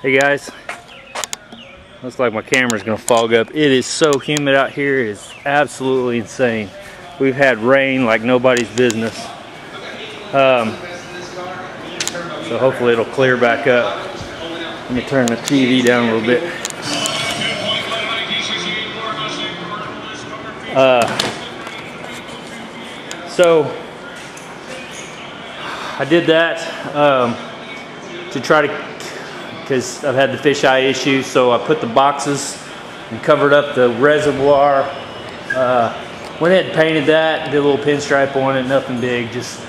Hey guys, looks like my camera's gonna fog up. It is so humid out here, it is absolutely insane. We've had rain like nobody's business. So hopefully it'll clear back up. Let me turn the TV down a little bit. So I did that to try to, because I've had the fisheye issue, so I put the boxes and covered up the reservoir. Went ahead and painted that, did a little pinstripe on it, nothing big, just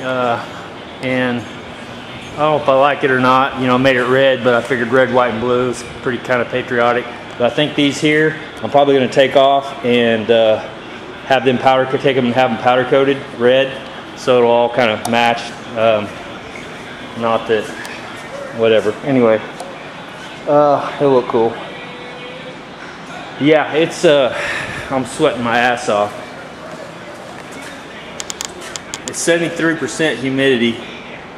and I don't know if I like it or not. You know, I made it red, but I figured red, white, and blue is pretty kind of patriotic. But I think these here, I'm probably going to take off and have them take them and have them powder coated red, so it'll all kind of match. Not that, whatever. Anyway, it'll look cool. Yeah, it's I'm sweating my ass off. It's 73% humidity.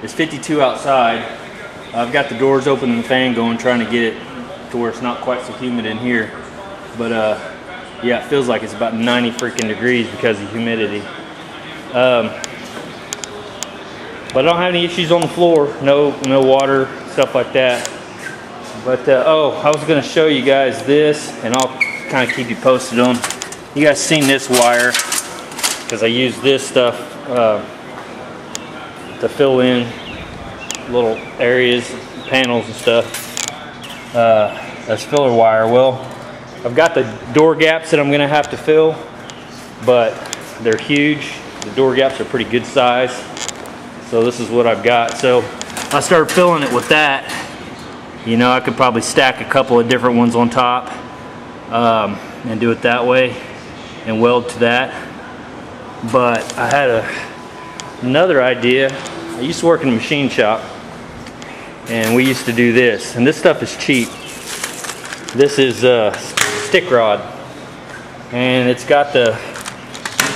It's 52 outside. I've got the doors open and the fan going, trying to get it to where it's not quite so humid in here. But yeah, it feels like it's about 90 freaking degrees because of humidity. But I don't have any issues on the floor. No water, stuff like that. But oh, I was gonna show you guys this, and I'll kind of keep you posted on. You guys seen this wire? Because I use this stuff to fill in little areas, panels and stuff. That's filler wire. Well, I've got the door gaps that I'm gonna have to fill, but they're huge. The door gaps are pretty good size. So this is what I've got. So I started filling it with that. You know, I could probably stack a couple of different ones on top and do it that way and weld to that. But I had another idea. I used to work in a machine shop, and we used to do this. And this stuff is cheap. This is stick rod, and it's got the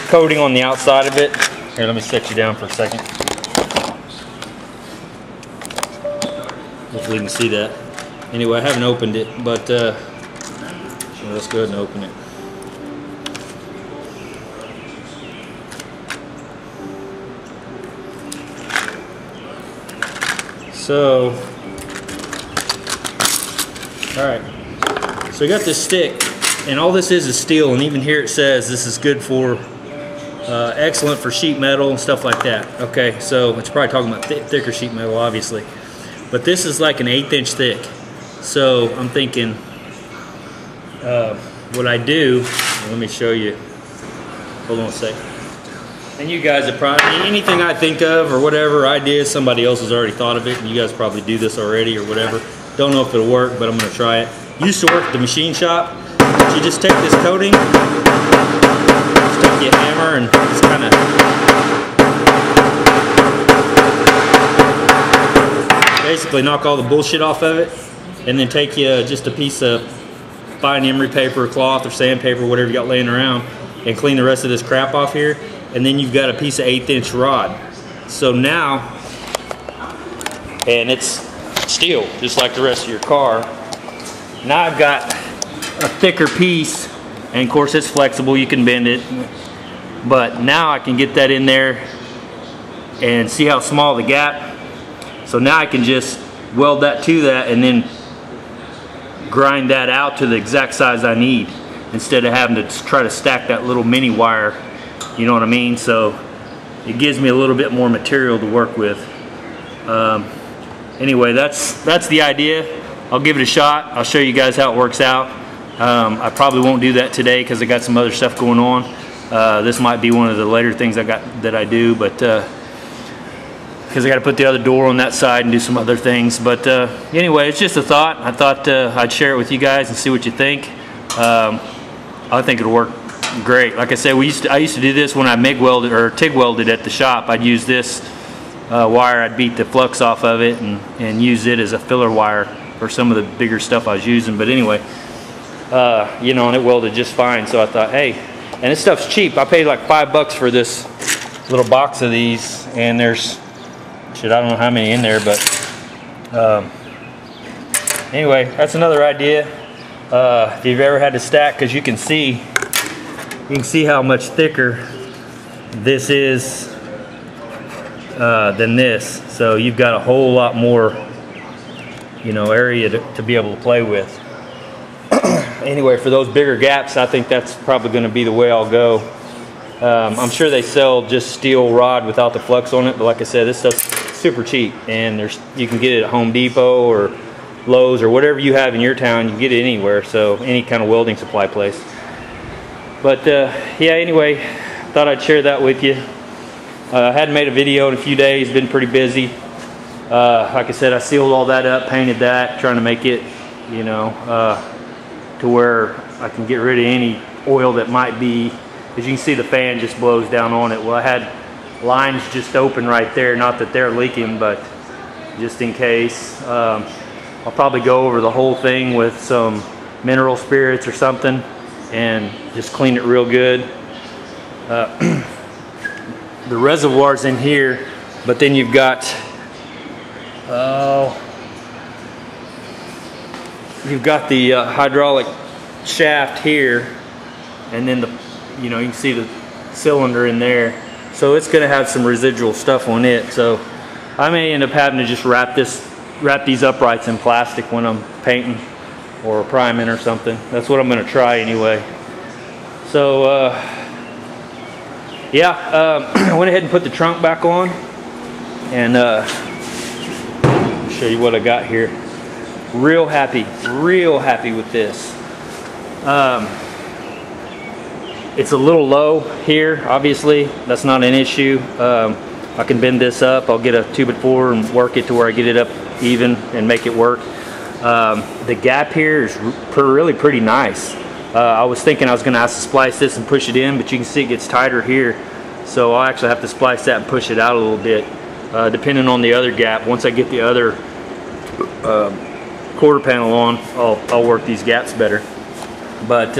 coating on the outside of it. Here, let me set you down for a second. Hopefully you can see that. Anyway, I haven't opened it, but let's go ahead and open it. So, all right. So we got this stick, and all this is steel, and even here it says this is good for, excellent for sheet metal and stuff like that. Okay, so it's probably talking about thicker sheet metal, obviously. But this is like an 1/8 inch thick. So I'm thinking, what I do, let me show you. Hold on a second. And you guys are probably, anything I think of or whatever ideas, somebody else has already thought of it, and you guys probably do this already or whatever. Don't know if it'll work, but I'm gonna try it. Used to work at the machine shop. You just take this coating, just take your hammer and just kind of basically knock all the bullshit off of it, and then take you just a piece of fine emery paper, cloth, or sandpaper, whatever you got laying around, and clean the rest of this crap off here. And then you've got a piece of 1/8 inch rod. So now, and it's steel, just like the rest of your car. Now I've got a thicker piece, and of course it's flexible, you can bend it. But now I can get that in there and see how small the gap. So now I can just weld that to that and then grind that out to the exact size I need, instead of having to try to stack that little mini wire. You know what I mean? So it gives me a little bit more material to work with. Anyway, that's the idea. I'll give it a shot. I'll show you guys how it works out. I probably won't do that today because I got some other stuff going on. This might be one of the later things that I do, but because I got to put the other door on that side and do some other things. But anyway, it's just a thought. I thought I'd share it with you guys and see what you think. I think it'll work great. Like I said, I used to do this when I MIG welded or TIG welded at the shop. I'd use this wire, I'd beat the flux off of it and use it as a filler wire for some of the bigger stuff I was using. But anyway, you know, and it welded just fine. So I thought, hey, and this stuff's cheap. I paid like $5 for this little box of these, and there's, shit, I don't know how many in there, but anyway, that's another idea. If you've ever had to stack, because you can see how much thicker this is than this. So you've got a whole lot more, you know, area to be able to play with. Anyway, for those bigger gaps, I think that's probably going to be the way I'll go. I'm sure they sell just steel rod without the flux on it, but like I said, this stuff's super cheap, and you can get it at Home Depot or Lowe's or whatever you have in your town. You can get it anywhere, so any kind of welding supply place. But yeah, anyway, thought I'd share that with you. I hadn't made a video in a few days, been pretty busy. Like I said, I sealed all that up, painted that, trying to make it, you know, to where I can get rid of any oil that might be. As you can see, the fan just blows down on it. Well, I had lines just open right there, not that they're leaking, but just in case. I'll probably go over the whole thing with some mineral spirits or something and just clean it real good. The reservoir's in here, but then you've got the hydraulic shaft here, and then you can see the cylinder in there, so it's going to have some residual stuff on it. So I may end up having to just wrap these uprights in plastic when I'm painting or priming or something. That's what I'm going to try anyway. So yeah, I went ahead and put the trunk back on, and show you what I got here. Real happy with this. It's a little low here, obviously. That's not an issue. I can bend this up. I'll get a 2x4 and work it to where I get it up even and make it work. The gap here is really pretty nice. I was thinking I was going to have to splice this and push it in, but you can see it gets tighter here. So I'll actually have to splice that and push it out a little bit, depending on the other gap. Once I get the other quarter panel on, I'll work these gaps better. But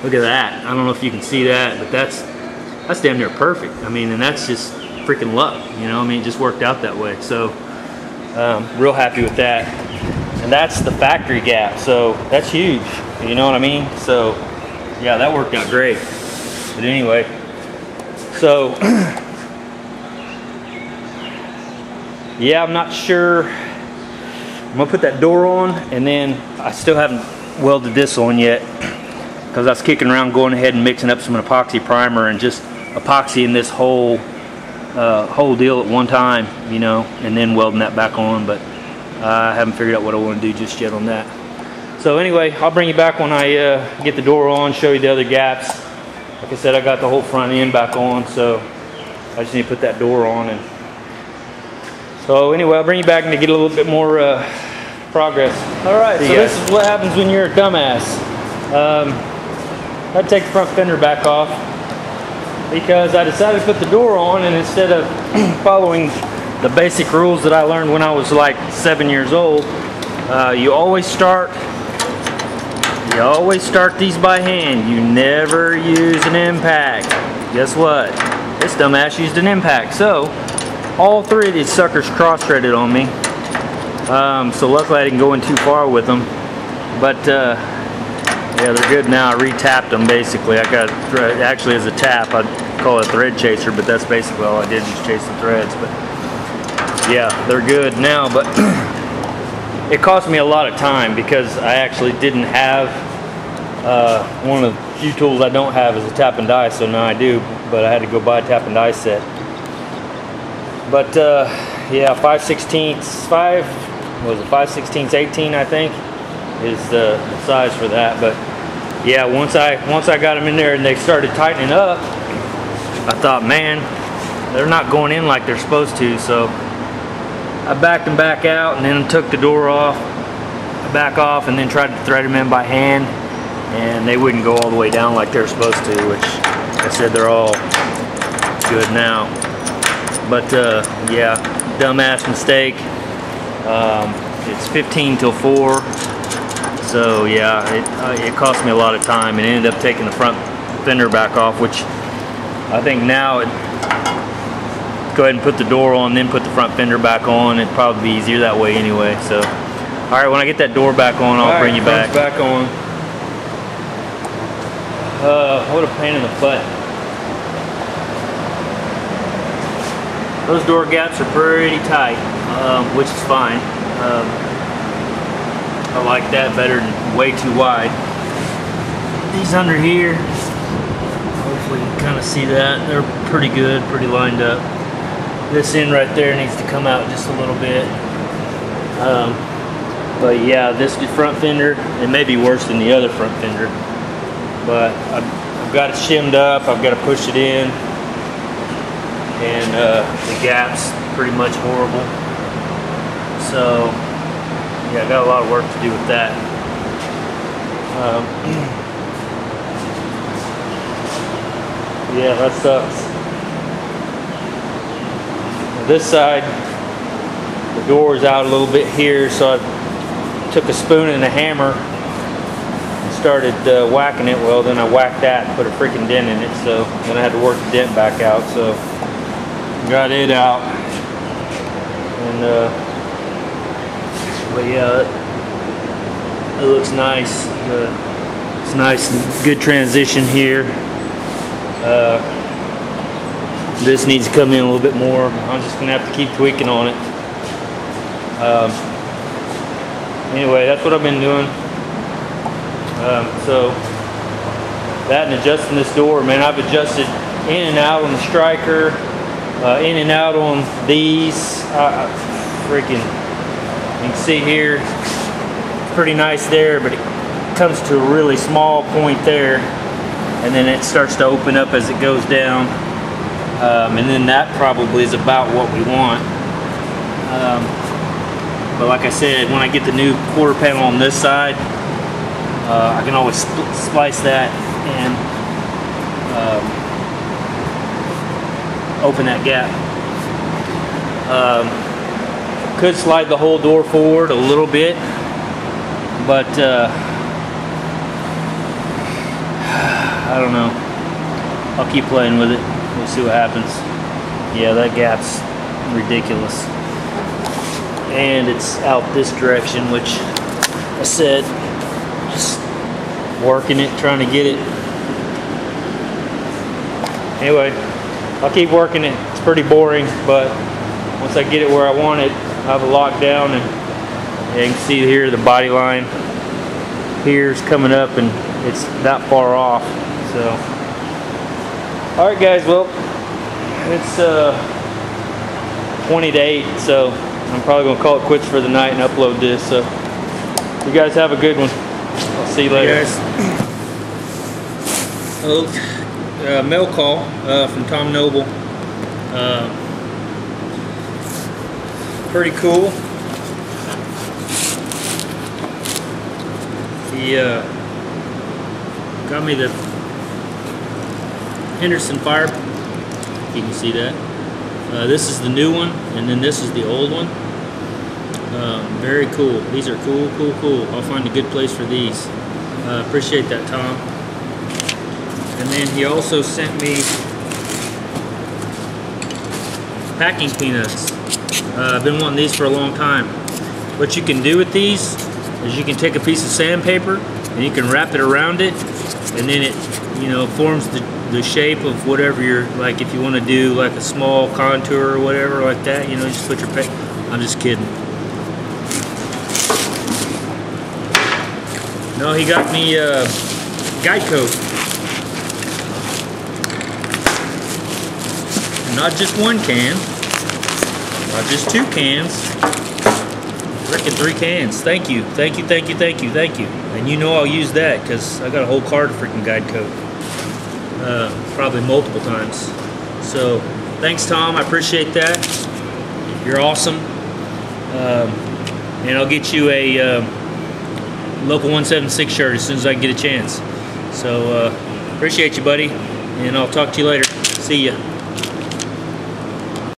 look at that. I don't know if you can see that, but that's damn near perfect. I mean, and that's just freaking luck, you know. I mean, it just worked out that way. So real happy with that. And that's the factory gap, so that's huge, you know what I mean? So yeah, that worked out great. But anyway, so yeah, I'm not sure. I'm gonna put that door on, and then I still haven't welded this on yet, because I was kicking around going ahead and mixing up some epoxy primer and just epoxying this whole deal at one time, you know, and then welding that back on. But I haven't figured out what I want to do just yet on that. So anyway, I'll bring you back when I get the door on, show you the other gaps. Like I said, I got the whole front end back on, so I just need to put that door on. And so anyway, I'll bring you back and to get a little bit more progress. All right, so this is what happens when you're a dumbass. I'd take the front fender back off because I decided to put the door on, and instead of following the basic rules that I learned when I was like 7 years old, you always start these by hand. You never use an impact. Guess what? This dumbass used an impact. So all three of these suckers cross-threaded on me. So luckily I didn't go in too far with them. But yeah, they're good now. I re-tapped them basically. I got actually as a tap. I'd call it a thread chaser, but that's basically all I did, was chase the threads. But yeah, they're good now. But it cost me a lot of time because I actually didn't have one of the few tools I don't have is a tap and die. So now I do, but I had to go buy a tap and die set. But yeah, 5/16 18, I think, is the size for that. But yeah, once I got them in there and they started tightening up, I thought, man, they're not going in like they're supposed to. So I backed them back out and then took the door off, back off, and then tried to thread them in by hand, and they wouldn't go all the way down like they're supposed to, which I said they're all good now. But yeah, dumbass mistake. It's 15 till 4, so yeah, it cost me a lot of time, and ended up taking the front fender back off, which I think now go ahead and put the door on, then put the front fender back on. It'd probably be easier that way anyway. So All right, when I get that door back on, I'll bring you back. Back on. What a pain in the butt. Those door gaps are pretty tight, which is fine. I like that better than way too wide. These under here, hopefully you can kind of see that. They're pretty good, pretty lined up. This end right there needs to come out just a little bit. But yeah, this front fender, it may be worse than the other front fender. But I've got it shimmed up, I've got to push it in. And the gap's pretty much horrible. So yeah, I got a lot of work to do with that. Yeah, that sucks. This side, the door is out a little bit here, so I took a spoon and a hammer and started whacking it. Well, then I whacked that and put a freaking dent in it, so then I had to work the dent back out. So got it out, and but yeah, it looks nice. It's nice and good transition here. This needs to come in a little bit more. I'm just gonna have to keep tweaking on it. Anyway, that's what I've been doing. So that and adjusting this door, man, I've adjusted in and out on the striker, in and out on these. Freaking, you can see here, it's pretty nice there, but it comes to a really small point there, and then it starts to open up as it goes down. And then that probably is about what we want. But like I said, when I get the new quarter panel on this side, I can always splice that and open that gap. Could slide the whole door forward a little bit, but I don't know. I'll keep playing with it. We'll see what happens. Yeah, that gap's ridiculous. And it's out this direction, which I said, just working it, trying to get it. Anyway, I'll keep working it. It's pretty boring, but once I get it where I want it, I have it locked down, and you can see here the body line here's coming up, and it's that far off. So, all right, guys. Well, it's 20 to 8, so I'm probably gonna call it quits for the night and upload this. So, you guys have a good one. I'll see you later. Hey guys. Mail call from Tom Noble. Pretty cool. He got me the Henderson fire. You can see that. This is the new one, and then this is the old one. Very cool. These are cool, cool, cool. I'll find a good place for these. Appreciate that, Tom. And then he also sent me packing peanuts. I've been wanting these for a long time. What you can do with these is you can take a piece of sandpaper and you can wrap it around it, and then it, you know, forms the shape of whatever you're, like if you want to do like a small contour or whatever like that, you know, just put your I'm just kidding. No, he got me guide coat. Not just one can, not just 2 cans, freaking 3 cans. Thank you, thank you, thank you, thank you, thank you. And you know I'll use that because I got a whole cart of freaking guide coat. Probably multiple times. So thanks, Tom, I appreciate that. You're awesome. And I'll get you a Local 176 shirt as soon as I get a chance. So appreciate you, buddy, and I'll talk to you later. See ya.